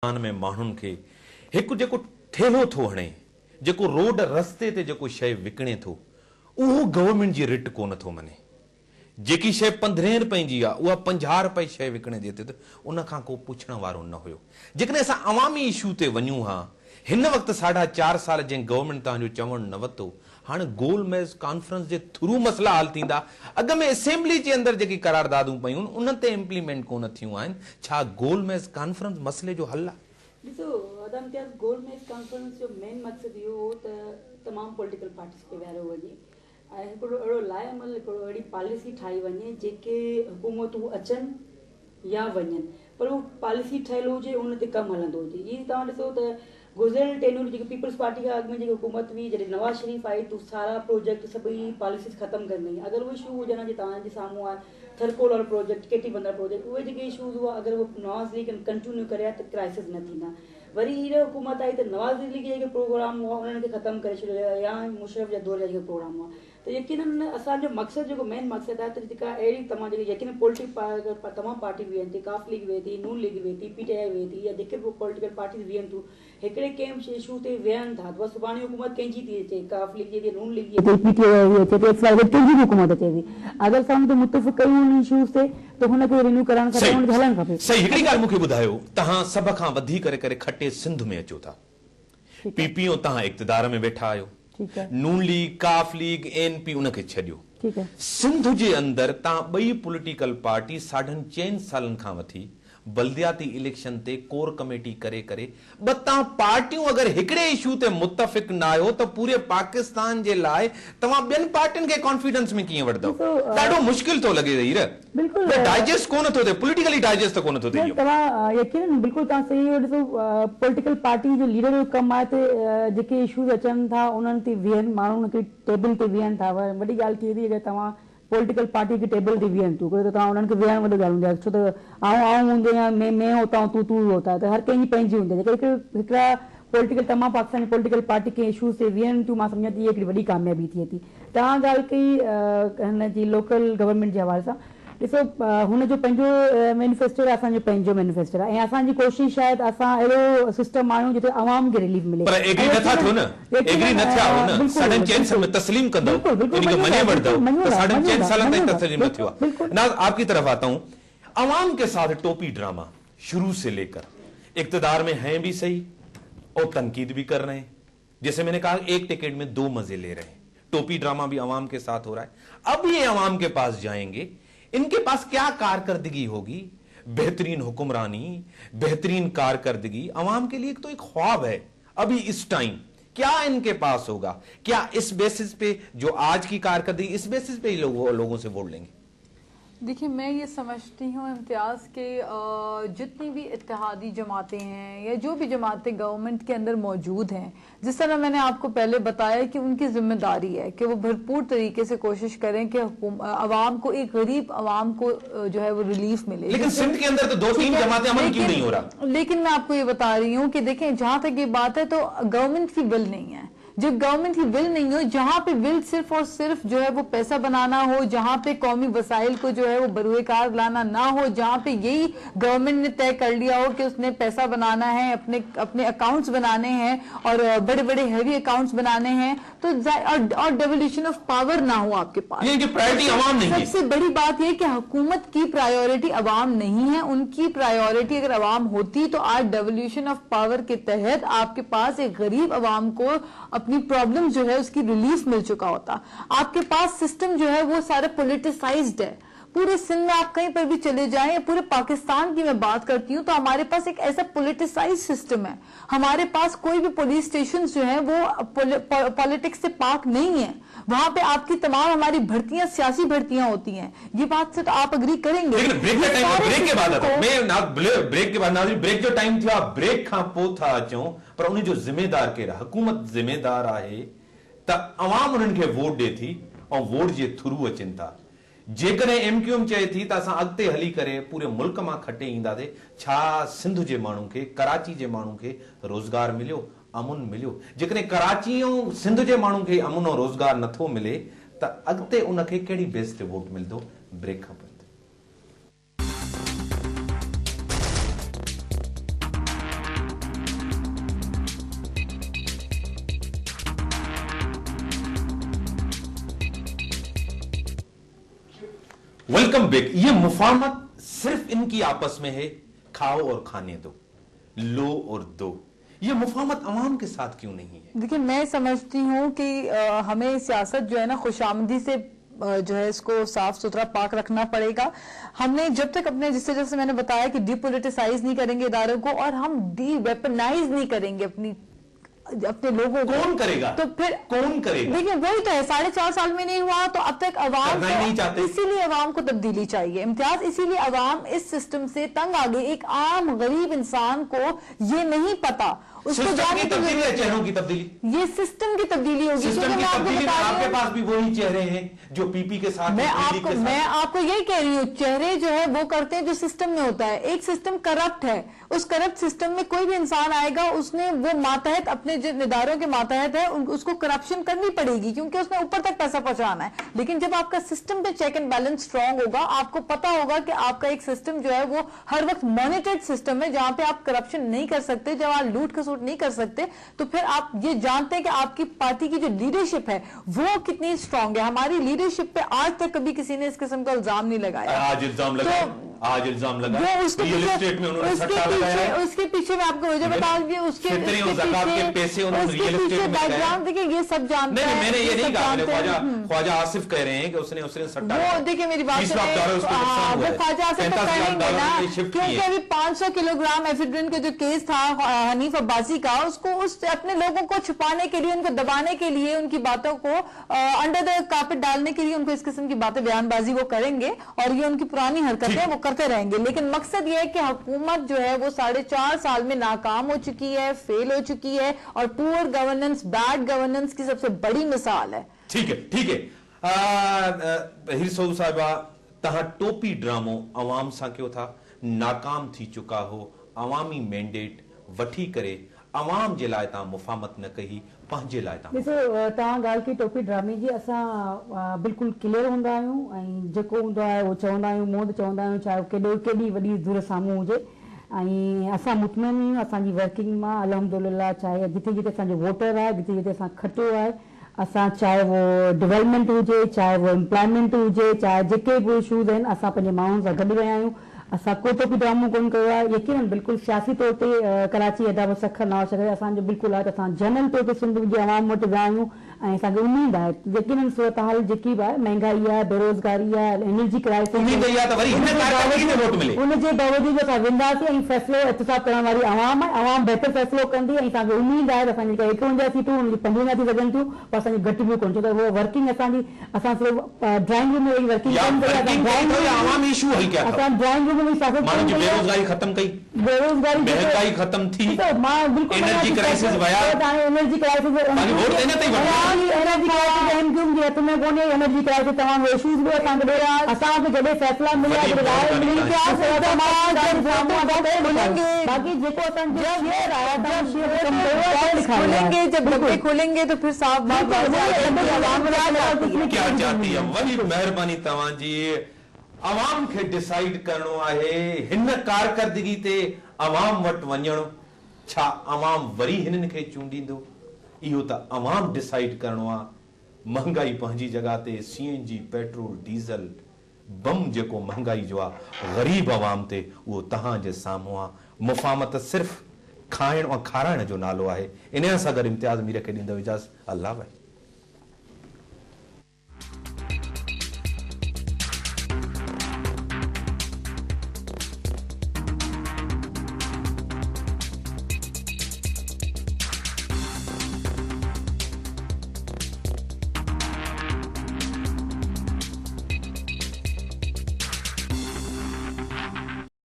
में माण्हुनि खे हिकु जेको ठेलो थो हणे, जेको रोड रस्ते ते जेको शइ विकिणे थो, उहो गवर्नमेंट जी रिट कोन थो मने। जेकी शइ 15 रुपए जी आहे उहा 50 रुपए शइ विकिणे जे त उन खां को पुछण वारो न हुयो। जेकॾहिं असां अवामी इशू ते वञूं हा, हिन वक़्तु 4.5 साल जंहिं गवर्नमेंट तव्हांजो चवणु न वरितो, हाणे गोल मेज कॉन्फ्रेंस जे थ्रू मसला हल थींदा। अॻ में असेंबली जे अंदरि जेकी करारदादूं पयूं उन ते इम्प्लीमेंट कोन थियूं आहिनि। छा गोल मेज कॉन्फ्रेंस मसले जो हल आहे? ॾिसो इम्तियाज़, गोल मेज कॉन्फ्रेंस जो मेन मक़सदु इहो हो त तमामु पॉलिटिकल पार्टीज़ खे विहारियो वञे ऐं हिकिड़ो अहिड़ो लाइमल हिकिड़ो अहिड़ी पॉलिसी ठाही वञे जेके हुकूमतूं अचनि या वञनि, पर उहो पॉलिसी ठहियलु हुजे, उन ते कमु हलंदो हुजे। ईअं तव्हां ॾिसो त गुज़िरियल टेन्यूर जेकी पीपल्स पार्टी खां अॻु में जेकी हुकूमत हुई, जॾहिं नवाज़ शरीफ़ आई त सारा प्रोजेक्ट सभई पॉलिसीज़ ख़तमु करे ॾिनी। अगरि उहे इशू हुजनि जे तव्हांजे साम्हूं आहे थरकोल वारो प्रोजेक्ट, केटी बंदर प्रोजेक्ट, उहे जेके इशूज़ हुआ अगरि उहो नवाज़ लीग कंटिन्यू करे हा त क्राइसिस न थींदा। वरी हीअ हुकूमत आई त नवाज़ लीग जेके प्रोग्राम हुआ उन्हनि खे ख़तमु करे छॾियो या मुशर्रफ जा दौर जा जेके प्रोग्राम हुआ। त यकीनन असांजो मक़सदु जेको मेन मक़सदु आहे त जेका अहिड़ी तमामु जेके यकीन पॉलिटिकल तमामु पार्टी वेहनि थी, काफ लीग वेहे थी, नून लीग वेहे थी, PTI वेहे थी, या जेके बि पॉलिटिकल पार्टीज़ वेहनि थियूं, हिकिड़े कंहिं इशू ते वेहनि था त सुभाणे हुकूमत कंहिंजी थी अचे, काफ लीग जी अचे, नून लीग जी अचे, PTI अचे, कंहिंजी बि हुकूमत अचे थी। अगरि असां हुन ते मुतफ़िक़ कयूं उन इशूज़ ते त हुनखे रिन्यू करणु खपे, हुनखे हलणु खपे। सही। हिकिड़ी ॻाल्हि मूंखे ॿुधायो, तव्हां सभ खां वधी करे खटे सिंध में अचो था, PPO तव्हां इक़्तिदार में वेठा आहियो, नून लीग, काफ लीग, ANP उनखे छॾियो। सिंध जे अंदरि तव्हां ॿई पॉलिटिकल पार्टी 4.5 सालनि खां वठी बल्दियाती इलेक्शन ते कोर कमेटी करे ॿ तव्हां पार्टियूं अगरि हिकिड़े इशू ते मुतफ़िक़ न आहियो त पूरे पाकिस्तान जे लाइ तव्हां ॿियनि पार्टियुनि खे कॉन्फिडेंस में कीअं वठंदव? ॾाढो मुश्किल थो लॻे हीर। बिल्कुलु डाइजेस्ट कोन थो थिए, पॉलिटिकली डाइजेस्ट त कोन थो थिए। तव्हां यकीनन बिल्कुलु तव्हां सही ॾिसो, पॉलिटिकल पार्टी जो लीडर जो कमु आहे त जेके इशूज़ अचनि था उन्हनि ते वेहनि, माण्हू उनखे टेबल ते वेहनि था। वॾी ॻाल्हि थिए थी अगरि तव्हां पॉलिटिकल पार्टी खे टेबल ते वेहनि थियूं त तव्हां उन्हनि खे वेहण वॾी ॻाल्हि हूंदी आहे। छो त आऊं हूंदो या मैं होता हूं, तू होता है, त हर कंहिंजी पंहिंजी हूंदी आहे। जेके हिकिड़ा पॉलिटिकल तमामु पाकिस्तानी पॉलिटिकल पार्टी के इशूज़ ते वेहनि थियूं, मां सम्झां थी इहा हिकिड़ी वॾी कामयाबी थिए थी। तव्हां ॻाल्हि कई हिन जी लोकल गवर्नमेंट जे हवाले सां, ॾिसो हुनजो पंहिंजो मैनिफेस्टो आहे, असांजो पंहिंजो मैनिफेस्टो आहे ऐं असांजी कोशिशि आहे त असां अहिड़ो सिस्टम आणियूं जिते आवाम खे रिलीफ मिले। पर एग्री नथा थियो न, एग्री न थिया हो न, 4.5 साल में तस्लीम कंदो, इनके मने वठदो, 4.5 साल तक तस्लीम न थियो। ना आपकी तरफ आता हूं, आवाम के साथ टोपी ड्रामा शुरू से लेकर इक्तदार में हैं भी सही और तनकीद भी कर रहे हैं। जैसे मैंने कहा, एक टिकट में 2 मजे ले रहे हैं। टोपी ड्रामा भी आवाम के साथ हो रहा है। अब ये आवाम के पास जाएंगे, इनके पास क्या कारकर्दगी होगी? बेहतरीन हुक्मरानी, बेहतरीन कारकर्दगी आवाम के लिए तो एक ख्वाब है। अभी इस टाइम क्या इनके पास होगा? क्या इस बेसिस पे जो आज की कारकर्दगी, इस बेसिस पे ही लोगों से वोट लेंगे? देखिए, मैं ये समझती हूँ इम्तियाज़ के जितनी भी इत्तेहादी जमातें हैं या जो भी जमातें गवर्नमेंट के अंदर मौजूद हैं, जिस तरह मैंने आपको पहले बताया कि उनकी जिम्मेदारी है कि वो भरपूर तरीके से कोशिश करें कि अवाम को, एक गरीब अवाम को जो है वो रिलीफ मिले। लेकिन सिंध के अंदर तो 2-3 जमातें अमल क्यों नहीं हो रहा? लेकिन मैं आपको ये बता रही हूँ कि देखें, जहां तक ये बात है तो गवर्नमेंट की विल नहीं है। जब गवर्नमेंट की विल नहीं हो, जहां पे विल सिर्फ और सिर्फ जो है वो पैसा बनाना हो, जहां पे कौमी वसाइल को जो है वो बरूएकार लाना ना हो, जहां पे यही गवर्नमेंट ने तय कर लिया हो कि उसने पैसा बनाना है, अपने अकाउंट्स बनाने हैं और बड़े बड़े हैवी अकाउंट्स बनाने हैं, तो और डेवोल्यूशन ऑफ पावर ना हो आपके पास। ये प्रायोरिटी अवाम नहीं है। सबसे बड़ी बात यह कि हुकूमत की प्रायोरिटी अवाम नहीं है, उनकी प्रायोरिटी अगर अवाम होती तो आज डेवोल्यूशन ऑफ पावर के तहत आपके पास एक गरीब अवाम को अपनी प्रॉब्लम जो है उसकी रिलीफ मिल चुका होता। आपके पास सिस्टम जो है वो सारा पॉलिटिसाइज्ड है। पूरे सिंध में आप कहीं पर भी चले जाएं, पूरे पाकिस्तान की मैं बात करती हूं तो हमारे पास एक ऐसा पॉलिटिसाइज्ड सिस्टम है। हमारे पास कोई भी पुलिस स्टेशन जो है वो पॉलिटिक्स से पाक नहीं है। वहां पे आपकी तमाम हमारी भर्तियां सियासी भर्तियां होती हैं। ये बात से तो आप अग्री करेंगे। लेकिन ब्रेक के टाइम, ब्रेक के बाद ब्रेक के बाद ब्रेक जो टाइम थियो, ब्रेक खां पोइ था अचूं, पर उन जो जिम्मेदार केरु आहे? हुकूमत जिम्मेदार आहे त अवाम उन्हनि खे वोट ॾे थी ऐं वोट जे थ्रू अचनि था। जेकॾहिं MQM चए थी त असां अॻिते हली करे पूरे मुल्क मां खटे ईंदासीं, छा सिंध जे माण्हू खे, कराची जे माण्हू खे रोज़गार मिलियो, अमुन मिलियो? जेकॾहिं कराची ऐं सिंध जे माण्हू खे अमुन ऐं रोज़गार नथो मिले त अॻिते उनखे कहिड़ी बेस ते वोट मिलंदो? ब्रेक खां पोइ वेलकम बैक। ये मुफाहमत सिर्फ इनकी आपस में है, खाओ और खाने दो, लो और दो। ये मुफाहमत अवाम के साथ क्यों नहीं है? देखिए, मैं समझती हूँ कि हमें सियासत जो है ना खुशामदी से जो है इसको साफ सुथरा पाक रखना पड़ेगा। हमने जब तक अपने जैसे मैंने बताया कि डिपोलिटिसाइज नहीं करेंगे इदारों को और हम डी वेपनाइज नहीं करेंगे अपने लोगों को, कौन करेगा? तो फिर कौन करेगा? देखिए वही तो है, 4.5 साल में नहीं हुआ तो अब तक अवाम नहीं चाहते, इसीलिए अवाम को तब्दीली चाहिए। इम्तियाज, इसीलिए अवाम इस सिस्टम से तंग आ गई। एक आम गरीब इंसान को ये नहीं पता, उसको जाने की तब्दीली है, चेहरों की तब्दीली, ये सिस्टम की तब्दीली होगी। सिस्टम की तब्दीली में आपके पास भी वही चेहरे हैं जो पीपी के साथ, मैं आपको यही कह रही हूँ, चेहरे जो है वो करते हैं जो सिस्टम में होता है। एक सिस्टम करप्ट है, उस करप्ट सिस्टम में कोई भी इंसान आएगा, उसने वो मातहत अपने जो निदारों के मातहत है उसको करप्शन करनी पड़ेगी क्योंकि उसने ऊपर तक पैसा पहुंचाना है। लेकिन जब आपका सिस्टम पे चेक एंड बैलेंस स्ट्रांग होगा, आपको पता होगा कि आपका एक सिस्टम जो है वो हर वक्त मॉनिटर्ड सिस्टम है जहां पे आप करप्शन नहीं कर सकते, जब आप लूट खसूट नहीं कर सकते, तो फिर आप ये जानते हैं कि आपकी पार्टी की जो लीडरशिप है वो कितनी स्ट्रांग है। हमारी लीडरशिप पे आज तक कभी किसी ने इस किस्म का इल्जाम नहीं लगाया। आज इल्जाम लगा, आज इल्जाम लगा, रियल एस्टेट में उन्होंने सट्टा लगाया। उसके पीछे मैं आपको वजह बता दूं, उसके पैसे उन्होंने रियल एस्टेट में बैकग्राउंड देखिए, ये सब जानते हैं। मैंने ये नहीं कहा, ख्वाजा आसिफ कह रहे हैं कि उसने सट्टा, वो देखिए मेरी बात वो ख्वाजा आसिफ तो कहेंगे ना, क्योंकि अभी 500 किलोग्राम एफिड्रिन का जो केस था हनीफ अब्बासी का, उसको अपने लोगों को छुपाने के लिए, उनको दबाने के लिए, उनकी बातों को अंडर द कार्पेट डालने के लिए उनको इस किस्म की बातें बयानबाजी वो करेंगे और ये उनकी पुरानी हरकतें वो करते रहेंगे। लेकिन मकसद ये है कि हुकूमत जो है वो 4.5 साल में नाकाम हो चुकी है, फेल हो चुकी है और पुअर गवर्नेंस, बैड गवर्नेंस की सबसे बड़ी मिसाल है। ठीक है हिरसो साहिबा, तहां टोपी ड्रामो अवाम सां कयो था, नाकाम थी चुका हो, अवामी मैंडेट वठी करे अवाम जे लाइ तव्हां मुफ़ाहमत न कही, पंहिंजे लाइ तव्हां। ॾिसो, तव्हां ॻाल्हि कई टोपी ड्रामे जी, असां बिल्कुलु क्लियर हूंदा आहियूं ऐं जेको हूंदो आहे उहो चवंदा आहियूं, मुंहुं ते चवंदा आहियूं, चाहे केॾी वॾी ज़ूर साम्हूं हुजे। ऐं असां मुतमइन आहियूं असांजी वर्किंग मां, अल्हम्दुलिल्लाह। चाहे जिते जिते असांजो वोटर आहे, जिते जिते असां खटियो आहे, असां चाहे वो डेवलपमेंट हुजे, चाहे वो एम्प्लॉयमेंट हुजे, चाहे जेके बि इशूज़ आहिनि, असां पंहिंजे माण्हुनि सां गॾु रहिया आहियूं। असां को टोपी ड्रामो कोन कयो आहे। यकीनन बिल्कुलु सियासी तौर ते कराची अदाब सख नवाज़ शरीफ़ असांजो बिल्कुलु आहे त असां जनरल तौर ते सिंध जे आवाम वटि विया आहियूं ऐं असांखे उमेद आहे यकीनन सूरत हाल जेकी बि आहे, महांगाई आहे, बेरोज़गारी आहे, एनर्जी क्राइसिस, उनजे बावजूद असां वेंदासीं ऐं फ़ैसिलो एहतिसाब करण वारी आवाम आहे। आवाम बहितर फ़ैसिलो कंदी ऐं असांखे उमेद आहे त असांजी 51 सीटूं उनजी 55 थी सघनि थियूं, पर असांजी घटि बि कोन, छो त उहो वर्किंग असां सिर्फ़ु ड्राइंग रूम में वेही वर्किंग कोन कई, असां ड्राइंग रूम में बेरोज़गारी खत्म कई, महंगाई खत्म थी, एनर्जी क्राइसिस वया, एनर्जी क्राइसिस हथ में कोन्हे, एनर्जी क्राइसिस तमामु इशूज़ बि असांखे जॾहिं फ़ैसिला मिलिया, बाक़ी जेको खोलेंगे तो फिर साफ बात क्या चाहती है। वही मेहरबानी तव्हांजी, अवाम खे डिसाइड करणो आहे हिन कारकर्दगी ते अवाम वटि वञणो, छा अवाम वरी हिननि खे चूंडींदो, इहो त अवाम डिसाइड करणो आहे। महंगाई पंहिंजी जगह ते, CNG, पेट्रोल, डीज़ल, बम जेको महंगाई जो आहे ग़रीब अवाम ते, उहो तव्हांजे साम्हूं आहे। मुफ़ाहमत सिर्फ़ खाइण ऐं खाराइण जो नालो आहे। इन सां गॾु इम्तियाज़ मीर खे ॾींदो इजाज़त। अल्लाह भाई।